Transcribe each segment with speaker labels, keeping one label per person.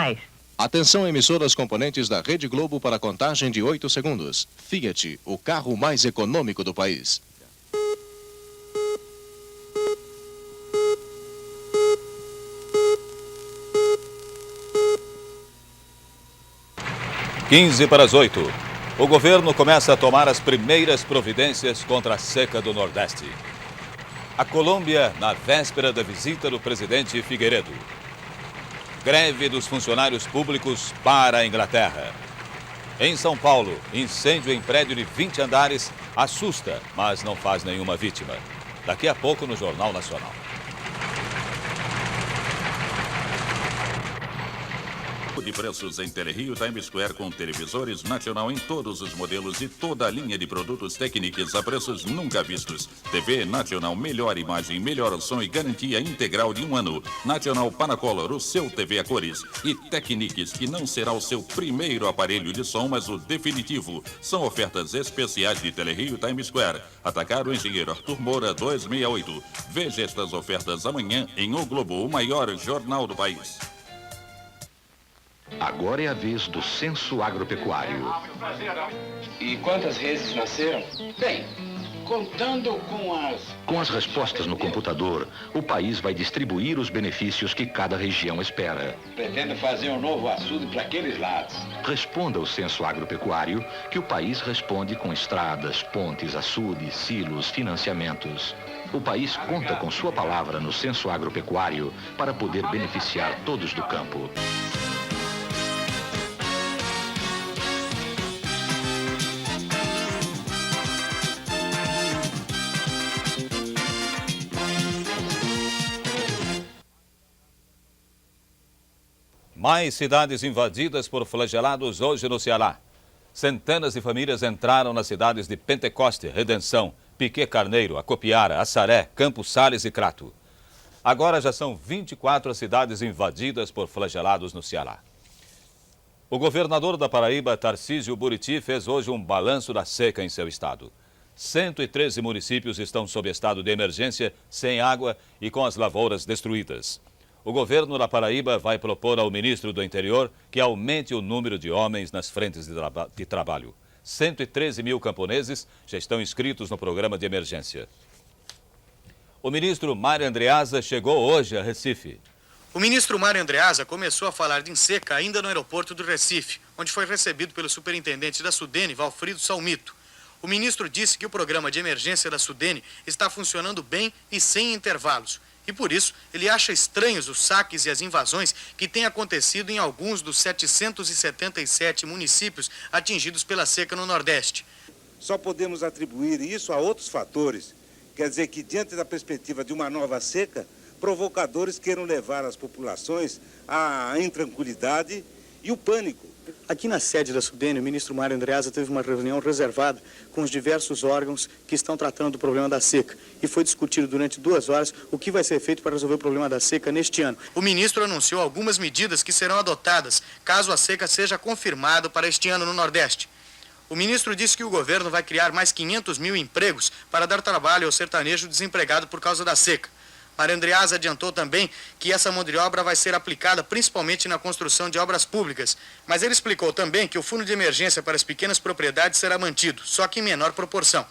Speaker 1: mais.
Speaker 2: Atenção, emissoras componentes da Rede Globo para a contagem de 8 segundos. Fiat, o carro mais econômico do país.
Speaker 3: Quinze para as 8. O governo começa a tomar as primeiras providências contra a seca do Nordeste. A Colômbia, na véspera da visita do presidente Figueiredo. Greve dos funcionários públicos para a Inglaterra. Em São Paulo, incêndio em prédio de 20 andares assusta, mas não faz nenhuma vítima. Daqui a pouco no Jornal Nacional.
Speaker 4: De preços em Telerio Times Square com televisores nacional em todos os modelos e toda a linha de produtos Technics a preços nunca vistos. TV nacional, melhor imagem, melhor som e garantia integral de 1 ano. Nacional Panacolor, o seu TV a cores. E Technics, que não será o seu primeiro aparelho de som, mas o definitivo. São ofertas especiais de Telerio Times Square. Atacar o Engenheiro Arthur Moura 268. Veja estas ofertas amanhã em O Globo, o maior jornal do país.
Speaker 5: Agora é a vez do censo agropecuário.
Speaker 6: E quantas reses nasceram? Bem, contando
Speaker 5: Com as respostas no computador, o país vai distribuir os benefícios que cada região espera.
Speaker 6: Pretendo fazer um novo açude para aqueles lados.
Speaker 5: Responda ao censo agropecuário, que o país responde com estradas, pontes, açudes, silos, financiamentos. O país conta com sua palavra no censo agropecuário para poder beneficiar todos do campo.
Speaker 3: Mais cidades invadidas por flagelados hoje no Ceará. Centenas de famílias entraram nas cidades de Pentecoste, Redenção, Piquet Carneiro, Acopiara, Assaré, Campos Sales e Crato. Agora já são 24 as cidades invadidas por flagelados no Ceará. O governador da Paraíba, Tarcísio Buriti, fez hoje um balanço da seca em seu estado. 113 municípios estão sob estado de emergência, sem água e com as lavouras destruídas. O governo da Paraíba vai propor ao ministro do Interior que aumente o número de homens nas frentes de trabalho. 113 mil camponeses já estão inscritos no programa de emergência. O ministro Mário Andreasa chegou hoje a Recife.
Speaker 7: O ministro Mário Andreasa começou a falar de seca ainda no aeroporto do Recife, onde foi recebido pelo superintendente da Sudene, Valfrido Salmito. O ministro disse que o programa de emergência da Sudene está funcionando bem e sem intervalos. E por isso, ele acha estranhos os saques e as invasões que têm acontecido em alguns dos 777 municípios atingidos pela seca no Nordeste.
Speaker 8: Só podemos atribuir isso a outros fatores. Quer dizer que, diante da perspectiva de uma nova seca, provocadores queiram levar as populações à intranquilidade e o pânico.
Speaker 7: Aqui na sede da Sudene, o ministro Mário Andreasa teve uma reunião reservada com os diversos órgãos que estão tratando do problema da seca. E foi discutido durante 2 horas o que vai ser feito para resolver o problema da seca neste ano. O ministro anunciou algumas medidas que serão adotadas caso a seca seja confirmada para este ano no Nordeste. O ministro disse que o governo vai criar mais 500 mil empregos para dar trabalho ao sertanejo desempregado por causa da seca. Mário Andreasa adiantou também que essa mão de obra vai ser aplicada principalmente na construção de obras públicas. Mas ele explicou também que o fundo de emergência para as pequenas propriedades será mantido, só que em menor proporção.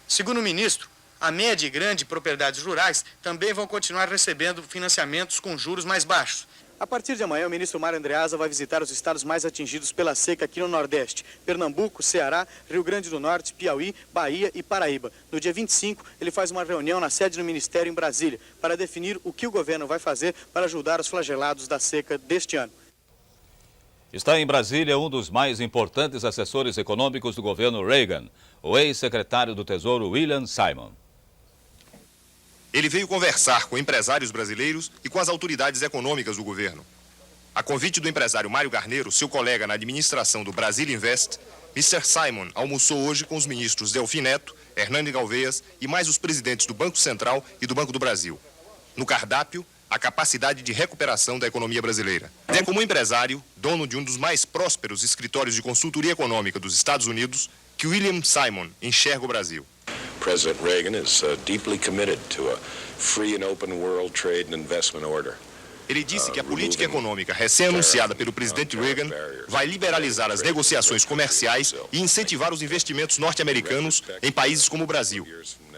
Speaker 7: Segundo o ministro, a média e grande propriedades rurais também vão continuar recebendo financiamentos com juros mais baixos. A partir de amanhã, o ministro Mário Andreasa vai visitar os estados mais atingidos pela seca aqui no Nordeste: Pernambuco, Ceará, Rio Grande do Norte, Piauí, Bahia e Paraíba. No dia 25, ele faz uma reunião na sede do Ministério em Brasília para definir o que o governo vai fazer para ajudar os flagelados da seca deste ano.
Speaker 3: Está em Brasília um dos mais importantes assessores econômicos do governo Reagan, o ex-secretário do Tesouro William Simon.
Speaker 9: Ele veio conversar com empresários brasileiros e com as autoridades econômicas do governo. A convite do empresário Mário Garneiro, seu colega na administração do Brasil Invest, Mr. Simon almoçou hoje com os ministros Delfim Neto, Hernani Galvez e mais os presidentes do Banco Central e do Banco do Brasil. No cardápio, a capacidade de recuperação da economia brasileira. É como empresário, dono de um dos mais prósperos escritórios de consultoria econômica dos Estados Unidos, que William Simon enxerga o Brasil.
Speaker 10: President Reagan is deeply committed to a free and open world trade and investment order.
Speaker 9: Ele disse que a política econômica recém-anunciada pelo presidente Reagan vai liberalizar as negociações comerciais e incentivar os investimentos norte-americanos em países como o Brasil.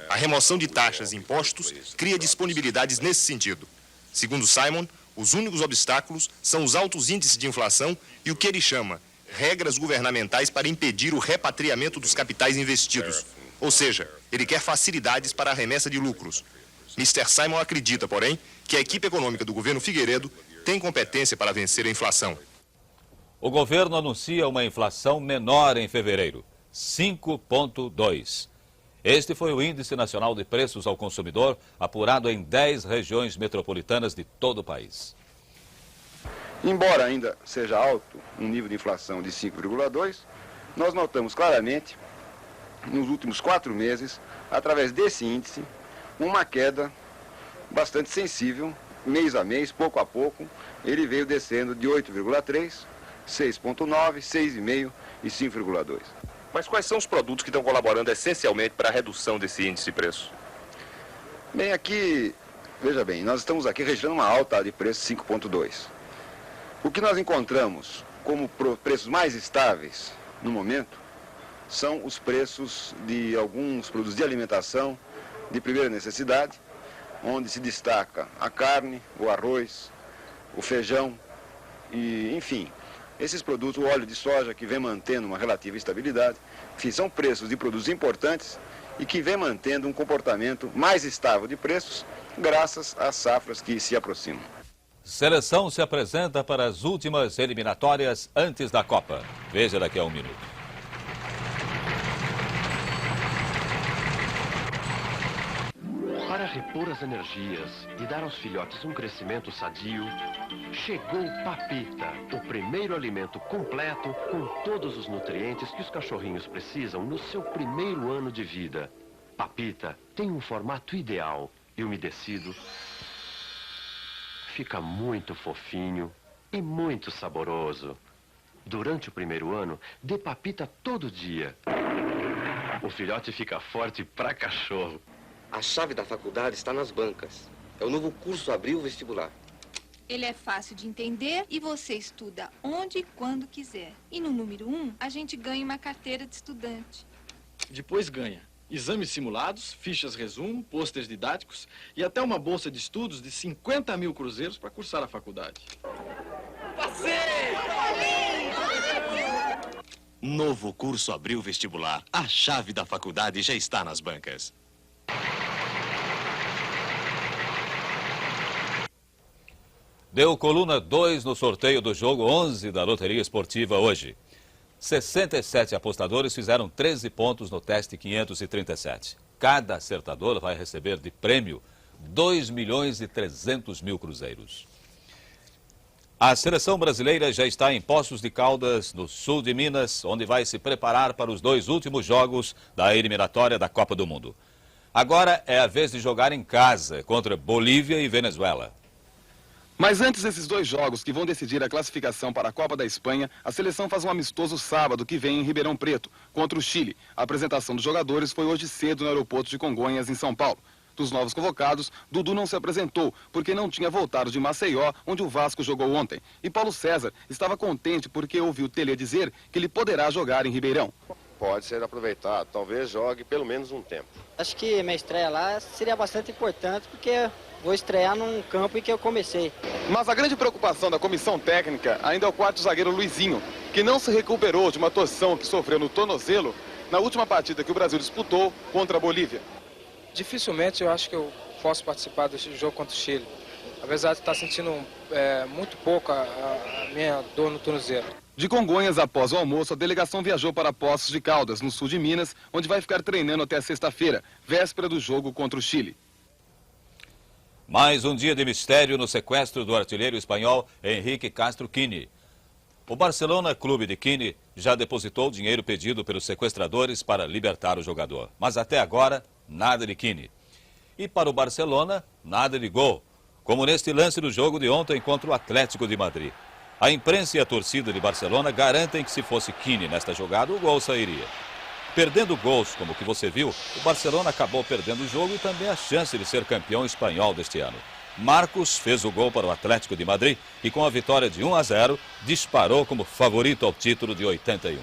Speaker 9: A remoção de taxas e impostos cria disponibilidades nesse sentido. Segundo Simon, os únicos obstáculos são os altos índices de inflação e o que ele chama regras governamentais para impedir o repatriamento dos capitais investidos. Ou seja, ele quer facilidades para a remessa de lucros. Mr. Simon acredita, porém, que a equipe econômica do governo Figueiredo tem competência para vencer a inflação.
Speaker 3: O governo anuncia uma inflação menor em fevereiro, 5,2%. Este foi o Índice Nacional de Preços ao Consumidor, apurado em 10 regiões metropolitanas de todo o país.
Speaker 1: Embora ainda seja alto um nível de inflação de 5,2%, nós notamos claramente, nos últimos 4 meses, através desse índice, uma queda bastante sensível, mês a mês, pouco a pouco. Ele veio descendo de 8,3%, 6,9%, 6,5% e 5,2%.
Speaker 9: Mas quais são os produtos que estão colaborando essencialmente para a redução desse índice de preço?
Speaker 1: Bem, aqui, veja bem, nós estamos aqui registrando uma alta de preço 5,2%. O que nós encontramos como preços mais estáveis no momento são os preços de alguns produtos de alimentação de primeira necessidade, onde se destaca a carne, o arroz, o feijão e, enfim, esses produtos, o óleo de soja que vem mantendo uma relativa estabilidade, enfim, são preços de produtos importantes e que vem mantendo um comportamento mais estável de preços graças às safras que se aproximam.
Speaker 3: Seleção se apresenta para as últimas eliminatórias antes da Copa. Veja daqui a um minuto.
Speaker 10: Para repor as energias e dar aos filhotes um crescimento sadio, chegou Papita, o primeiro alimento completo com todos os nutrientes que os cachorrinhos precisam no seu primeiro ano de vida. Papita tem um formato ideal e umedecido. Fica muito fofinho e muito saboroso. Durante o primeiro ano, dê Papita todo dia. O filhote fica forte pra cachorro.
Speaker 11: A chave da faculdade está nas bancas. É o novo curso Abril Vestibular.
Speaker 12: Ele é fácil de entender e você estuda onde e quando quiser. E no número 1, a gente ganha uma carteira de estudante.
Speaker 13: Depois ganha exames simulados, fichas resumo, pôsteres didáticos e até uma bolsa de estudos de 50 mil cruzeiros para cursar a faculdade.
Speaker 14: Novo curso Abril Vestibular. A chave da faculdade já está nas bancas.
Speaker 3: Deu coluna 2 no sorteio do jogo 11 da Loteria Esportiva hoje. 67 apostadores fizeram 13 pontos no teste 537. Cada acertador vai receber de prêmio 2.300.000 cruzeiros. A seleção brasileira já está em Poços de Caldas, no sul de Minas, onde vai se preparar para os 2 últimos jogos da eliminatória da Copa do Mundo. Agora é a vez de jogar em casa contra Bolívia e Venezuela.
Speaker 15: Mas antes desses 2 jogos que vão decidir a classificação para a Copa da Espanha, a seleção faz um amistoso sábado que vem em Ribeirão Preto, contra o Chile. A apresentação dos jogadores foi hoje cedo no aeroporto de Congonhas, em São Paulo. Dos novos convocados, Dudu não se apresentou, porque não tinha voltado de Maceió, onde o Vasco jogou ontem. E Paulo César estava contente porque ouviu o Tele dizer que ele poderá jogar em Ribeirão.
Speaker 16: Pode ser aproveitado, talvez jogue pelo menos um tempo.
Speaker 17: Acho que minha estreia lá seria bastante importante, porque vou estrear num campo em que eu comecei.
Speaker 15: Mas a grande preocupação da comissão técnica ainda é o quarto zagueiro Luizinho, que não se recuperou de uma torção que sofreu no tornozelo na última partida que o Brasil disputou contra a Bolívia.
Speaker 18: Dificilmente eu acho que eu posso participar desse jogo contra o Chile, apesar de estar sentindo muito pouco a minha dor no tornozelo.
Speaker 15: De Congonhas, após o almoço, a delegação viajou para Poços de Caldas, no sul de Minas, onde vai ficar treinando até sexta-feira, véspera do jogo contra o Chile.
Speaker 3: Mais um dia de mistério no sequestro do artilheiro espanhol Henrique Castro Quini. O Barcelona Clube de Quini já depositou o dinheiro pedido pelos sequestradores para libertar o jogador. Mas até agora, nada de Quini. E para o Barcelona, nada de gol, como neste lance do jogo de ontem contra o Atlético de Madrid. A imprensa e a torcida de Barcelona garantem que se fosse Quini nesta jogada, o gol sairia. Perdendo gols, como que você viu, o Barcelona acabou perdendo o jogo e também a chance de ser campeão espanhol deste ano. Marcos fez o gol para o Atlético de Madrid e com a vitória de 1-0, disparou como favorito ao título de 81.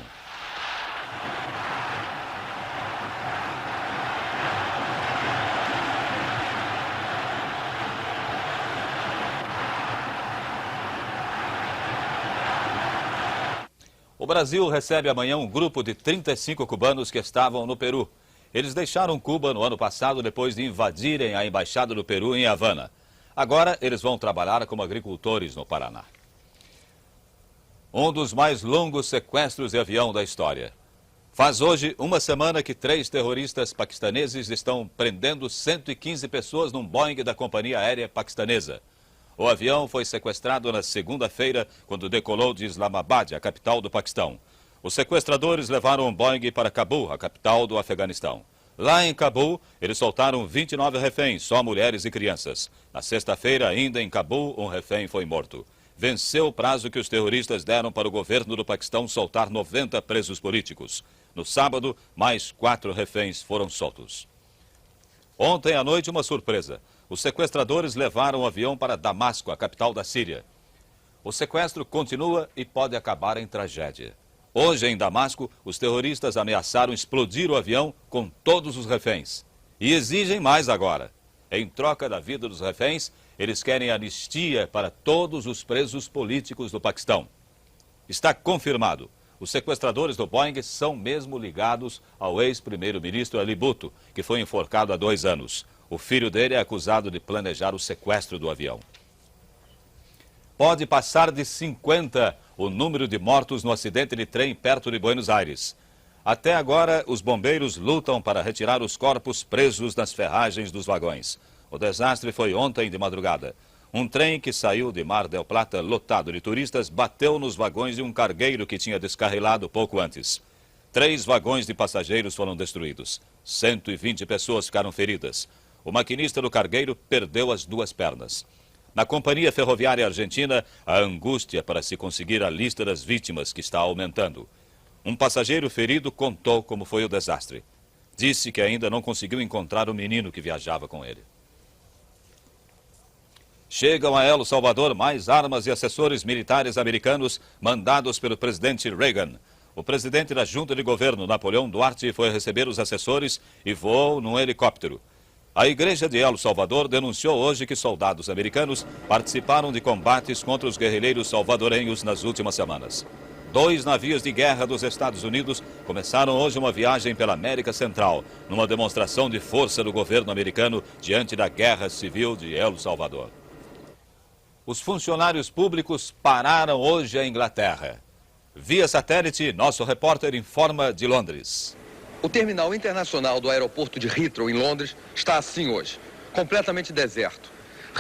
Speaker 3: O Brasil recebe amanhã um grupo de 35 cubanos que estavam no Peru. Eles deixaram Cuba no ano passado depois de invadirem a embaixada do Peru em Havana. Agora eles vão trabalhar como agricultores no Paraná. Um dos mais longos sequestros de avião da história. Faz hoje uma semana que 3 terroristas paquistaneses estão prendendo 115 pessoas num Boeing da companhia aérea paquistanesa. O avião foi sequestrado na segunda-feira, quando decolou de Islamabad, a capital do Paquistão. Os sequestradores levaram um Boeing para Cabul, a capital do Afeganistão. Lá em Cabul, eles soltaram 29 reféns, só mulheres e crianças. Na sexta-feira, ainda em Cabul, um refém foi morto. Venceu o prazo que os terroristas deram para o governo do Paquistão soltar 90 presos políticos. No sábado, mais 4 reféns foram soltos. Ontem à noite, uma surpresa. Os sequestradores levaram o avião para Damasco, a capital da Síria. O sequestro continua e pode acabar em tragédia. Hoje, em Damasco, os terroristas ameaçaram explodir o avião com todos os reféns. E exigem mais agora. Em troca da vida dos reféns, eles querem anistia para todos os presos políticos do Paquistão. Está confirmado. Os sequestradores do Boeing são mesmo ligados ao ex-primeiro-ministro Ali Bhutto, que foi enforcado há 2 anos. O filho dele é acusado de planejar o sequestro do avião. Pode passar de 50 o número de mortos no acidente de trem perto de Buenos Aires. Até agora, os bombeiros lutam para retirar os corpos presos nas ferragens dos vagões. O desastre foi ontem de madrugada. Um trem que saiu de Mar del Plata lotado de turistas bateu nos vagões de um cargueiro que tinha descarrilado pouco antes. 3 vagões de passageiros foram destruídos. 120 pessoas ficaram feridas. O maquinista do cargueiro perdeu as 2 pernas. Na companhia ferroviária argentina, a angústia para se conseguir a lista das vítimas que está aumentando. Um passageiro ferido contou como foi o desastre. Disse que ainda não conseguiu encontrar o menino que viajava com ele. Chegam a El Salvador mais armas e assessores militares americanos mandados pelo presidente Reagan. O presidente da junta de governo, Napoleão Duarte, foi receber os assessores e voou num helicóptero. A igreja de El Salvador denunciou hoje que soldados americanos participaram de combates contra os guerrilheiros salvadorenhos nas últimas semanas. 2 navios de guerra dos Estados Unidos começaram hoje uma viagem pela América Central, numa demonstração de força do governo americano diante da guerra civil de El Salvador. Os funcionários públicos pararam hoje a Inglaterra. Via satélite, nosso repórter informa de Londres.
Speaker 19: O terminal internacional do aeroporto de Heathrow, em Londres, está assim hoje, completamente deserto.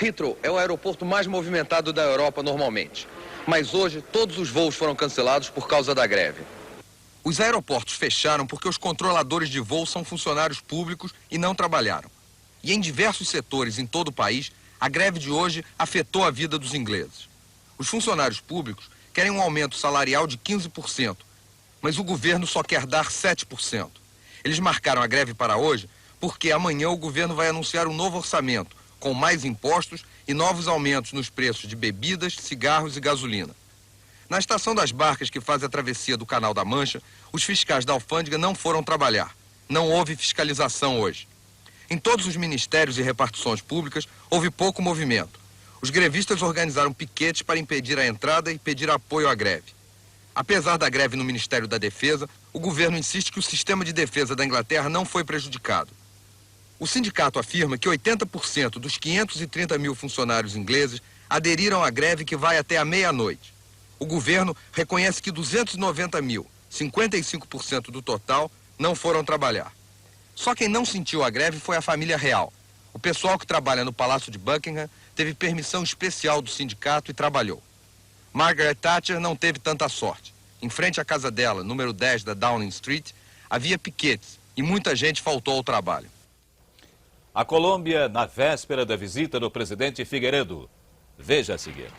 Speaker 19: Heathrow é o aeroporto mais movimentado da Europa normalmente, mas hoje todos os voos foram cancelados por causa da greve. Os aeroportos fecharam porque os controladores de voo são funcionários públicos e não trabalharam. E em diversos setores em todo o país, a greve de hoje afetou a vida dos ingleses. Os funcionários públicos querem um aumento salarial de 15%, mas o governo só quer dar 7%. Eles marcaram a greve para hoje porque amanhã o governo vai anunciar um novo orçamento, com mais impostos e novos aumentos nos preços de bebidas, cigarros e gasolina. Na estação das barcas que faz a travessia do Canal da Mancha, os fiscais da alfândega não foram trabalhar. Não houve fiscalização hoje. Em todos os ministérios e repartições públicas, houve pouco movimento. Os grevistas organizaram piquetes para impedir a entrada e pedir apoio à greve. Apesar da greve no Ministério da Defesa, o governo insiste que o sistema de defesa da Inglaterra não foi prejudicado. O sindicato afirma que 80% dos 530 mil funcionários ingleses aderiram à greve que vai até a meia-noite. O governo reconhece que 290 mil, 55% do total, não foram trabalhar. Só quem não sentiu a greve foi a família real. O pessoal que trabalha no Palácio de Buckingham teve permissão especial do sindicato e trabalhou. Margaret Thatcher não teve tanta sorte. Em frente à casa dela, número 10 da Downing Street, havia piquetes e muita gente faltou ao trabalho.
Speaker 3: A Colômbia, na véspera da visita do presidente Figueiredo. Veja a seguir.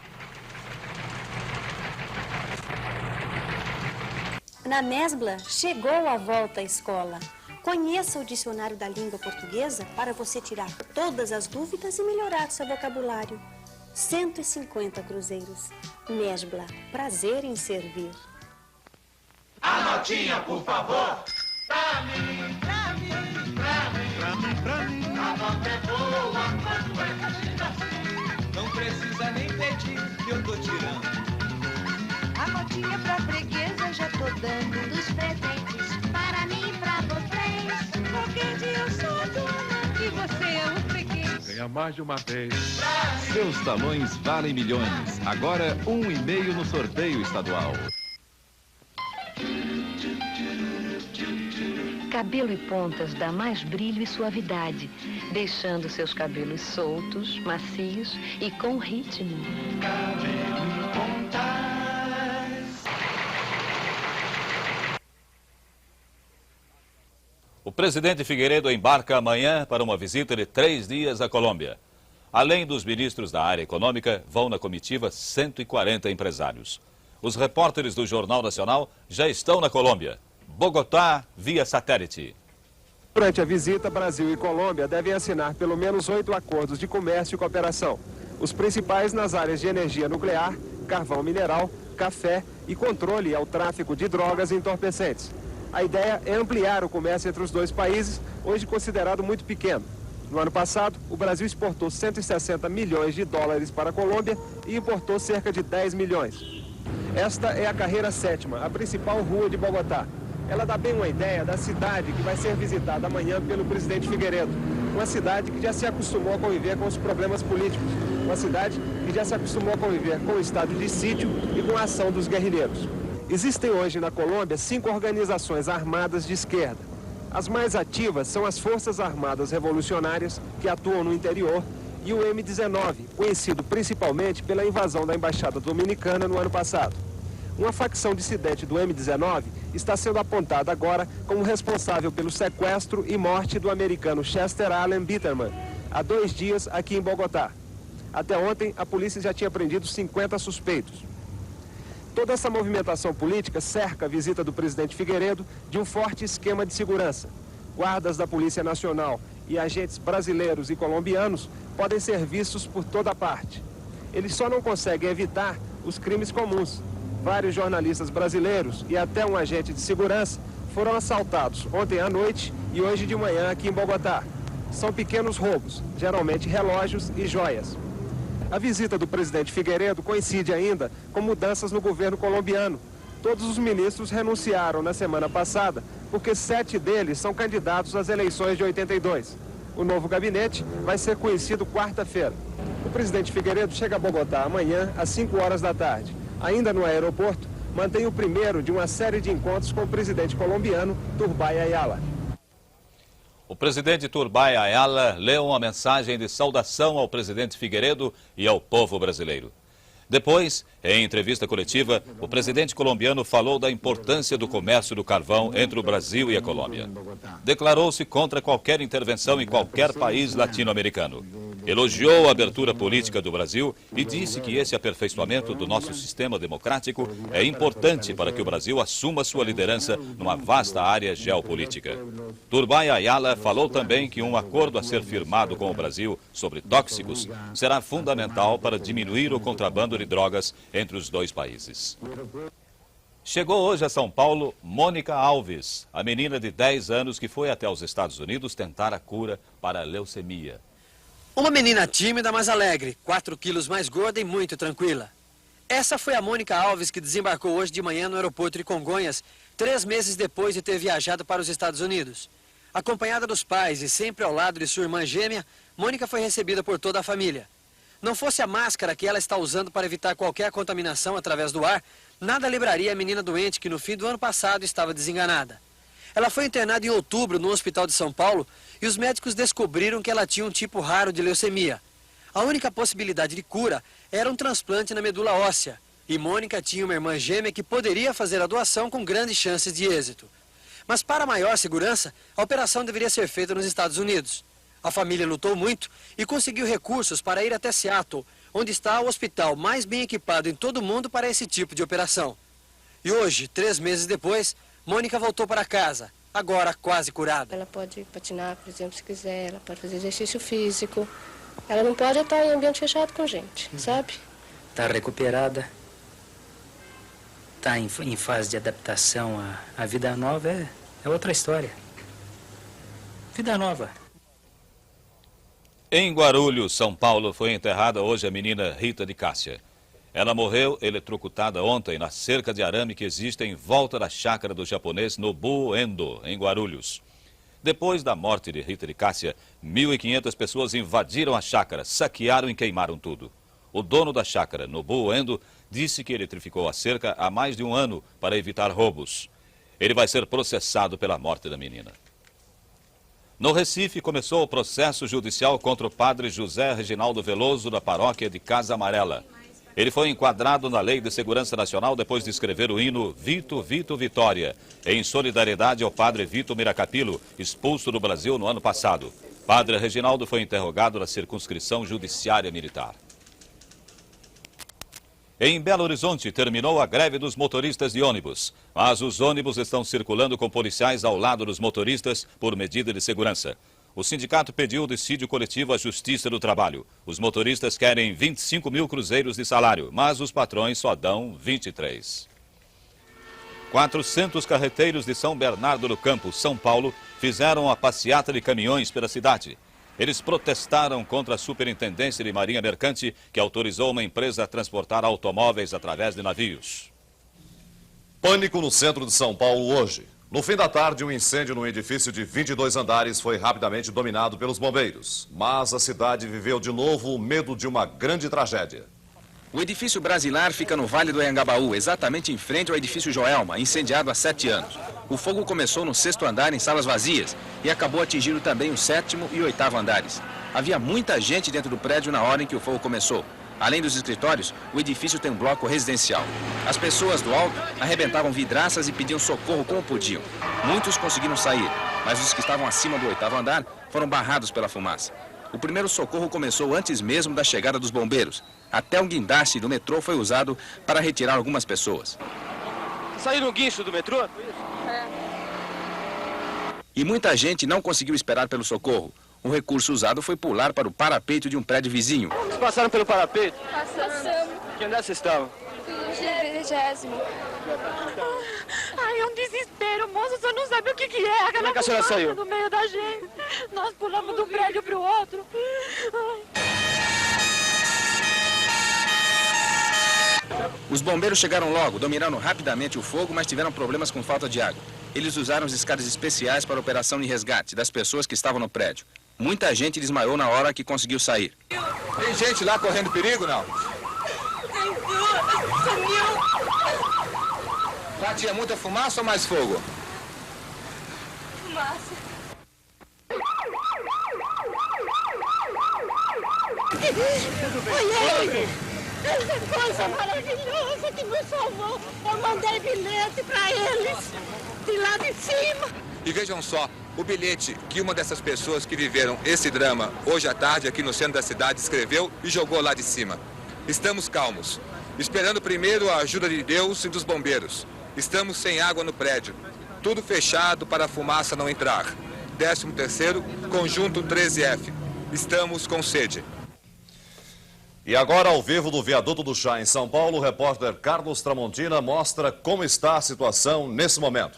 Speaker 20: Na Mesbla, chegou a volta à escola. Conheça o dicionário da língua portuguesa para você tirar todas as dúvidas e melhorar seu vocabulário. 150 cruzeiros. Nesbla, prazer em servir.
Speaker 21: A notinha, por favor. Pra mim, pra mim, pra mim, pra mim, pra mim. A nota é boa quando é cachida. Não precisa nem pedir que eu tô tirando.
Speaker 22: A notinha pra freguesa já tô dando. Dos presentes para mim e pra vocês.
Speaker 21: Qualquer dia eu sou dona e você é um freguês.
Speaker 23: Ganha mais de uma vez. Seus talões valem milhões. Agora 1,5 no sorteio estadual.
Speaker 24: Cabelo e pontas dá mais brilho e suavidade, deixando seus cabelos soltos, macios e com ritmo.
Speaker 21: Cabelo e pontas.
Speaker 3: O presidente Figueiredo embarca amanhã para uma visita de 3 dias à Colômbia. Além dos ministros da área econômica, vão na comitiva 140 empresários. Os repórteres do Jornal Nacional já estão na Colômbia. Bogotá, via satélite.
Speaker 25: Durante a visita, Brasil e Colômbia devem assinar pelo menos 8 acordos de comércio e cooperação. Os principais nas áreas de energia nuclear, carvão mineral, café e controle ao tráfico de drogas e entorpecentes. A ideia é ampliar o comércio entre os dois países, hoje considerado muito pequeno. No ano passado, o Brasil exportou 160 milhões de dólares para a Colômbia e importou cerca de 10 milhões. Esta é a Carreira 7ª, a principal rua de Bogotá. Ela dá bem uma ideia da cidade que vai ser visitada amanhã pelo presidente Figueiredo. Uma cidade que já se acostumou a conviver com os problemas políticos. Uma cidade que já se acostumou a conviver com o estado de sítio e com a ação dos guerrilheiros. Existem hoje na Colômbia 5 organizações armadas de esquerda. As mais ativas são as Forças Armadas Revolucionárias, que atuam no interior, e o M-19, conhecido principalmente pela invasão da Embaixada Dominicana no ano passado. Uma facção dissidente do M-19 está sendo apontada agora como responsável pelo sequestro e morte do americano Chester Alan Bitterman, há 2 dias aqui em Bogotá. Até ontem, a polícia já tinha prendido 50 suspeitos. Toda essa movimentação política cerca a visita do presidente Figueiredo de um forte esquema de segurança. Guardas da Polícia Nacional e agentes brasileiros e colombianos podem ser vistos por toda parte. Eles só não conseguem evitar os crimes comuns. Vários jornalistas brasileiros e até um agente de segurança foram assaltados ontem à noite e hoje de manhã aqui em Bogotá. São pequenos roubos, geralmente relógios e joias. A visita do presidente Figueiredo coincide ainda com mudanças no governo colombiano. Todos os ministros renunciaram na semana passada, porque 7 deles são candidatos às eleições de 82. O novo gabinete vai ser conhecido quarta-feira. O presidente Figueiredo chega a Bogotá amanhã às 5 horas da tarde. Ainda no aeroporto, mantém o primeiro de uma série de encontros com o presidente colombiano, Turbay Ayala.
Speaker 3: O presidente Turbay Ayala leu uma mensagem de saudação ao presidente Figueiredo e ao povo brasileiro. Depois, em entrevista coletiva, o presidente colombiano falou da importância do comércio do carvão entre o Brasil e a Colômbia. Declarou-se contra qualquer intervenção em qualquer país latino-americano. Elogiou a abertura política do Brasil e disse que esse aperfeiçoamento do nosso sistema democrático é importante para que o Brasil assuma sua liderança numa vasta área geopolítica. Turbay Ayala falou também que um acordo a ser firmado com o Brasil sobre tóxicos será fundamental para diminuir o contrabando de drogas entre os dois países. Chegou hoje a São Paulo Mônica Alves, a menina de 10 anos que foi até os Estados Unidos tentar a cura para a leucemia.
Speaker 26: Uma menina tímida, mas alegre, 4 quilos mais gorda e muito tranquila. Essa foi a Mônica Alves que desembarcou hoje de manhã no aeroporto de Congonhas, 3 meses depois de ter viajado para os Estados Unidos. Acompanhada dos pais e sempre ao lado de sua irmã gêmea, Mônica foi recebida por toda a família. Não fosse a máscara que ela está usando para evitar qualquer contaminação através do ar, nada livraria a menina doente que no fim do ano passado estava desenganada. Ela foi internada em outubro no Hospital de São Paulo e os médicos descobriram que ela tinha um tipo raro de leucemia. A única possibilidade de cura era um transplante na medula óssea e Mônica tinha uma irmã gêmea que poderia fazer a doação com grandes chances de êxito. Mas para maior segurança, a operação deveria ser feita nos Estados Unidos. A família lutou muito e conseguiu recursos para ir até Seattle, onde está o hospital mais bem equipado em todo o mundo para esse tipo de operação. E hoje, 3 meses depois, Mônica voltou para casa, agora quase curada.
Speaker 2: Ela pode patinar, por exemplo, se quiser, ela pode fazer exercício físico. Ela não pode estar em ambiente fechado com gente, sabe?
Speaker 4: Está recuperada, está em fase de adaptação à vida nova, é outra história. Vida nova.
Speaker 3: Em Guarulhos, São Paulo, foi enterrada hoje a menina Rita de Cássia. Ela morreu eletrocutada ontem na cerca de arame que existe em volta da chácara do japonês Nobuo Endo, em Guarulhos. Depois da morte de Rita de Cássia, 1.500 pessoas invadiram a chácara, saquearam e queimaram tudo. O dono da chácara, Nobuo Endo, disse que eletrificou a cerca há mais de um ano para evitar roubos. Ele vai ser processado pela morte da menina. No Recife, começou o processo judicial contra o padre José Reginaldo Veloso, da paróquia de Casa Amarela. Ele foi enquadrado na Lei de Segurança Nacional depois de escrever o hino Vito, Vito, Vitória, em solidariedade ao padre Vito Miracapilo, expulso do Brasil no ano passado. Padre Reginaldo foi interrogado na circunscrição judiciária militar. Em Belo Horizonte, terminou a greve dos motoristas de ônibus, mas os ônibus estão circulando com policiais ao lado dos motoristas por medida de segurança. O sindicato pediu o dissídio coletivo à Justiça do Trabalho. Os motoristas querem 25 mil cruzeiros de salário, mas os patrões só dão 23. 400 carreteiros de São Bernardo do Campo, São Paulo, fizeram a passeata de caminhões pela cidade. Eles protestaram contra a Superintendência de Marinha Mercante, que autorizou uma empresa a transportar automóveis através de navios.
Speaker 5: Pânico no centro de São Paulo hoje. No fim da tarde, um incêndio num edifício de 22 andares foi rapidamente dominado pelos bombeiros. Mas a cidade viveu de novo o medo de uma grande tragédia.
Speaker 6: O edifício Brasilar fica no Vale do Anhangabaú, exatamente em frente ao edifício Joelma, incendiado há 7 anos. O fogo começou no 6º andar em salas vazias e acabou atingindo também o 7º e 8º andares. Havia muita gente dentro do prédio na hora em que o fogo começou. Além dos escritórios, o edifício tem um bloco residencial. As pessoas do alto arrebentavam vidraças e pediam socorro como podiam. Muitos conseguiram sair, mas os que estavam acima do 8º andar foram barrados pela fumaça. O primeiro socorro começou antes mesmo da chegada dos bombeiros. Até um guindaste do metrô foi usado para retirar algumas pessoas.
Speaker 7: Saíram no guincho do metrô?
Speaker 6: É. E muita gente não conseguiu esperar pelo socorro. O recurso usado foi pular para o parapeito de um prédio vizinho.
Speaker 7: Vocês passaram pelo parapeito?
Speaker 22: Passamos.
Speaker 7: Que andar vocês estavam?
Speaker 22: 20º. Ai, é um desespero, moço. O senhor não sabe o que é.
Speaker 7: Como é que a senhora saiu?
Speaker 22: No meio da gente. Nós pulamos de um prédio para o outro.
Speaker 6: Os bombeiros chegaram logo, dominaram rapidamente o fogo, mas tiveram problemas com falta de água. Eles usaram os escadas especiais para a operação de resgate das pessoas que estavam no prédio. Muita gente desmaiou na hora que conseguiu sair.
Speaker 7: Tem gente lá correndo perigo, não? Lá tinha muita fumaça ou mais fogo?
Speaker 22: Fumaça.
Speaker 21: Foi ele! Essa coisa maravilhosa que nos salvou. Eu mandei bilhete para eles, de lá de cima.
Speaker 7: E vejam só, o bilhete que uma dessas pessoas que viveram esse drama hoje à tarde aqui no centro da cidade escreveu e jogou lá de cima. Estamos calmos, esperando primeiro a ajuda de Deus e dos bombeiros. Estamos sem água no prédio, tudo fechado para a fumaça não entrar. 13º, conjunto 13F. Estamos com sede.
Speaker 5: E agora, ao vivo do Viaduto do Chá, em São Paulo, o repórter Carlos Tramontina mostra como está a situação nesse momento.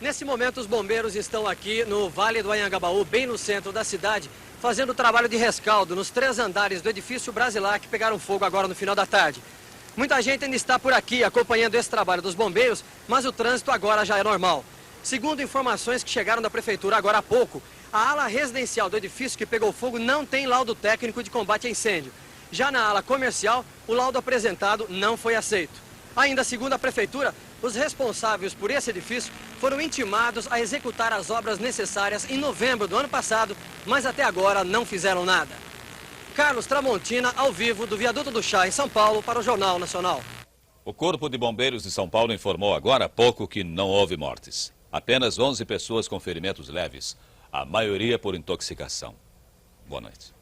Speaker 26: Nesse momento, os bombeiros estão aqui no Vale do Anhangabaú, bem no centro da cidade, fazendo o trabalho de rescaldo nos 3 andares do edifício Brasilar que pegaram fogo agora no final da tarde. Muita gente ainda está por aqui acompanhando esse trabalho dos bombeiros, mas o trânsito agora já é normal. Segundo informações que chegaram da prefeitura agora há pouco, a ala residencial do edifício que pegou fogo não tem laudo técnico de combate a incêndio. Já na ala comercial, o laudo apresentado não foi aceito. Ainda segundo a prefeitura, os responsáveis por esse edifício foram intimados a executar as obras necessárias em novembro do ano passado, mas até agora não fizeram nada. Carlos Tramontina, ao vivo, do Viaduto do Chá, em São Paulo, para o Jornal Nacional.
Speaker 3: O Corpo de Bombeiros de São Paulo informou agora há pouco que não houve mortes. Apenas 11 pessoas com ferimentos leves, a maioria por intoxicação. Boa noite.